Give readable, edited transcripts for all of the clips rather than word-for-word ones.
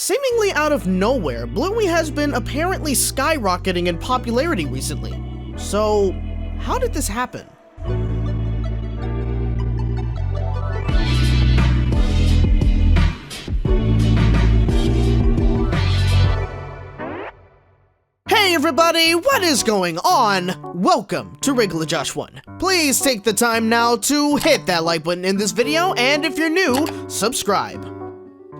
Seemingly out of nowhere, Bluey has been apparently skyrocketing in popularity recently. So, how did this happen? Hey everybody, what is going on? Welcome to Regular Josh 1. Please take the time now to hit that like button in this video, and if you're new, subscribe.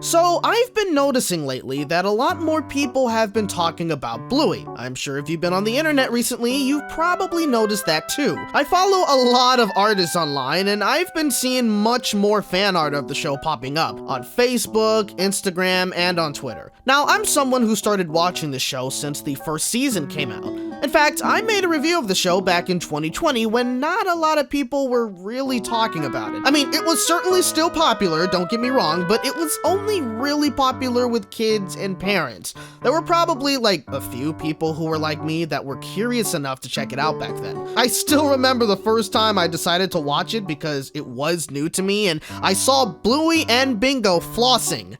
So, I've been noticing lately that a lot more people have been talking about Bluey. I'm sure if you've been on the internet recently, you've probably noticed that too. I follow a lot of artists online, and I've been seeing much more fan art of the show popping up on Facebook, Instagram, and on Twitter. Now, I'm someone who started watching the show since the first season came out. In fact, I made a review of the show back in 2020 when not a lot of people were really talking about it. I mean, it was certainly still popular, don't get me wrong, but it was only really popular with kids and parents. There were probably like a few people who were like me that were curious enough to check it out back then. I still remember the first time I decided to watch it because it was new to me and I saw Bluey and Bingo flossing.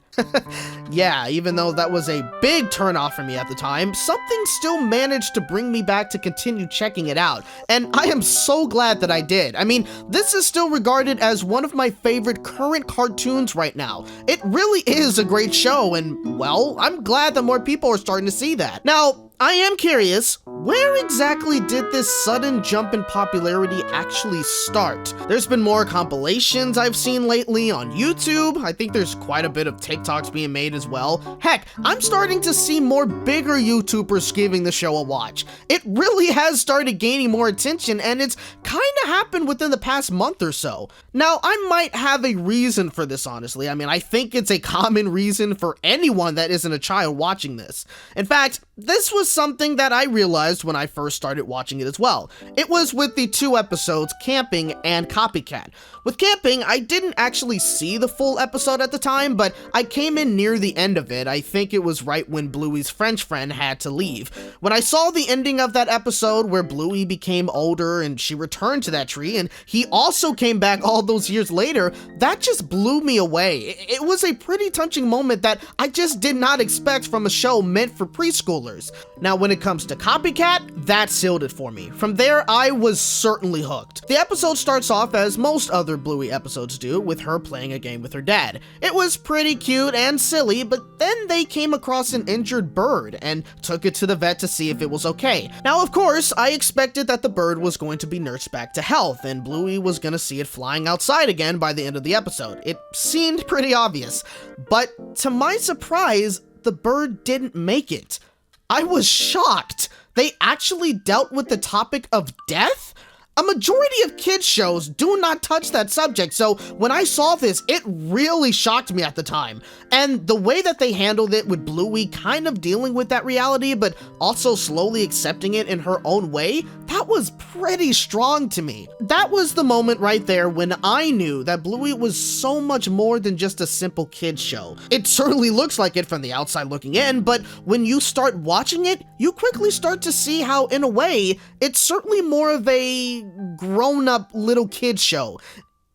Yeah, even though that was a big turnoff for me at the time, something still managed to bring me back to continue checking it out, and I am so glad that I did. I mean, this is still regarded as one of my favorite current cartoons right now. It really is a great show, and well, I'm glad that more people are starting to see that. Now, I am curious, where exactly did this sudden jump in popularity actually start? There's been more compilations I've seen lately on YouTube. I think there's quite a bit of TikToks being made as well. Heck, I'm starting to see more bigger YouTubers giving the show a watch. It really has started gaining more attention, and it's kinda happened within the past month or so. Now, I might have a reason for this, honestly. I mean, I think it's a common reason for anyone that isn't a child watching this. In fact, this was something that I realized when I first started watching it as well. It was with the two episodes, Camping and Copycat. With Camping, I didn't actually see the full episode at the time, but I came in near the end of it. I think it was right when Bluey's French friend had to leave. When I saw the ending of that episode where Bluey became older and she returned to that tree, and he also came back all those years later, that just blew me away. It was a pretty touching moment that I just did not expect from a show meant for preschoolers. Now, when it comes to Copycat, that sealed it for me. From there, I was certainly hooked. The episode starts off as most other Bluey episodes do, with her playing a game with her dad. It was pretty cute and silly, but then they came across an injured bird and took it to the vet to see if it was okay. Now, of course, I expected that the bird was going to be nursed back to health, and Bluey was going to see it flying outside again by the end of the episode. It seemed pretty obvious, but to my surprise, the bird didn't make it. I was shocked. They actually dealt with the topic of death? A majority of kids shows do not touch that subject, so when I saw this, it really shocked me at the time. And the way that they handled it with Bluey kind of dealing with that reality, but also slowly accepting it in her own way, that was pretty strong to me. That was the moment right there when I knew that Bluey was so much more than just a simple kids show. It certainly looks like it from the outside looking in, but when you start watching it, you quickly start to see how, in a way, it's certainly more of a grown-up little kid show,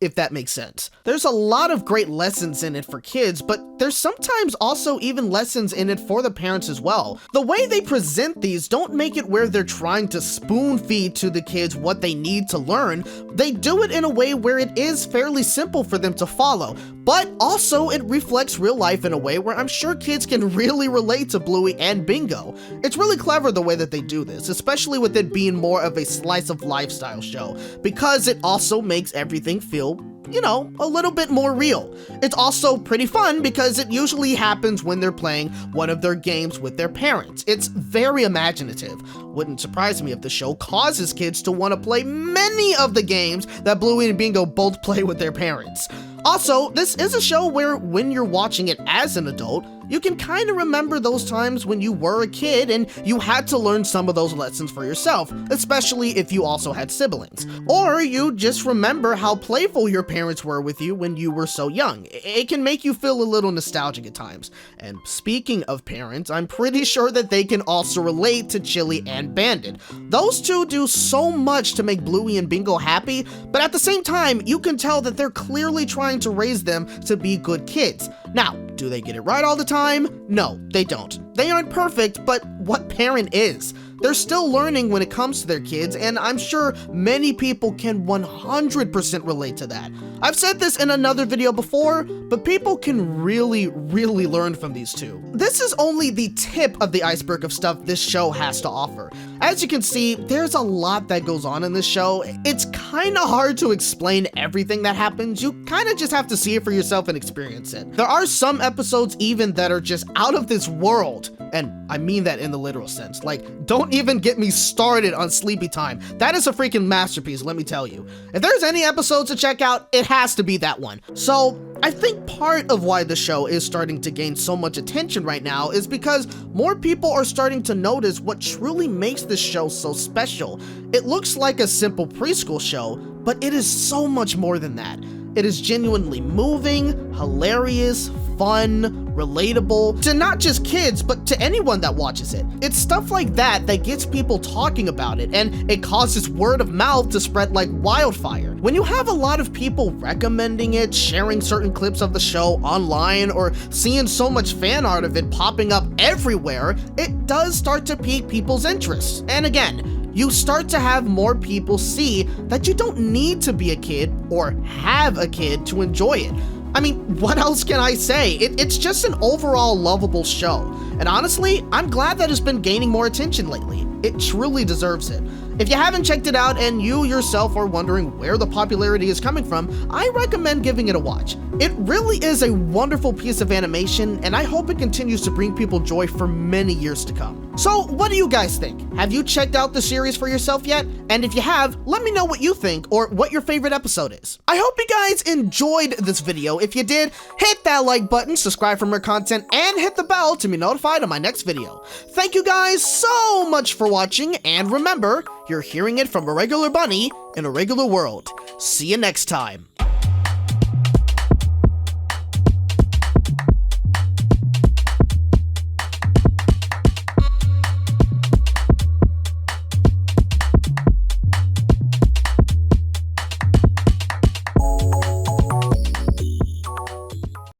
if that makes sense. There's a lot of great lessons in it for kids, but there's sometimes also even lessons in it for the parents as well. The way they present these don't make it where they're trying to spoon feed to the kids what they need to learn. They do it in a way where it is fairly simple for them to follow, but also it reflects real life in a way where I'm sure kids can really relate to Bluey and Bingo. It's really clever the way that they do this, especially with it being more of a slice of lifestyle show, because it also makes everything feel, you know, a little bit more real. It's also pretty fun because it usually happens when they're playing one of their games with their parents. It's very imaginative. Wouldn't surprise me if the show causes kids to want to play many of the games that Bluey and Bingo both play with their parents. Also, this is a show where when you're watching it as an adult, you can kind of remember those times when you were a kid and you had to learn some of those lessons for yourself, especially if you also had siblings. Or you just remember how playful your parents were with you when you were so young. It can make you feel a little nostalgic at times. And speaking of parents, I'm pretty sure that they can also relate to Chili and Bandit. Those two do so much to make Bluey and Bingo happy, but at the same time, you can tell that they're clearly trying to raise them to be good kids. Now, Do they get it right all the time? No, they don't. They aren't perfect, but what parent is? They're still learning when it comes to their kids, and I'm sure many people can 100% relate to that. I've said this in another video before, but people can really learn from these two. This is only the tip of the iceberg of stuff this show has to offer. As you can see, there's a lot that goes on in this show. It's kinda hard to explain everything that happens. You kinda just have to see it for yourself and experience it. There are some episodes even that are just out of this world, and I mean that in the literal sense. Like, don't even get me started on Sleepy Time. That is a freaking masterpiece, let me tell you. If there's any episodes to check out, it has to be that one. So, I think part of why the show is starting to gain so much attention right now is because more people are starting to notice what truly makes this show so special. It looks like a simple preschool show, but it is so much more than that. It is genuinely moving, hilarious, fun, relatable, to not just kids, but to anyone that watches it. It's stuff like that that gets people talking about it, and it causes word of mouth to spread like wildfire. When you have a lot of people recommending it, sharing certain clips of the show online, or seeing so much fan art of it popping up everywhere, it does start to pique people's interest. And again, you start to have more people see that you don't need to be a kid or have a kid to enjoy it. I mean, what else can I say? It's just an overall lovable show. And honestly, I'm glad that it's been gaining more attention lately. It truly deserves it. If you haven't checked it out and you yourself are wondering where the popularity is coming from, I recommend giving it a watch. It really is a wonderful piece of animation, and I hope it continues to bring people joy for many years to come. So, what do you guys think? Have you checked out the series for yourself yet? And if you have, let me know what you think or what your favorite episode is. I hope you guys enjoyed this video. If you did, hit that like button, subscribe for more content, and hit the bell to be notified of my next video. Thank you guys so much for watching, and remember, you're hearing it from a regular bunny in a regular world. See you next time.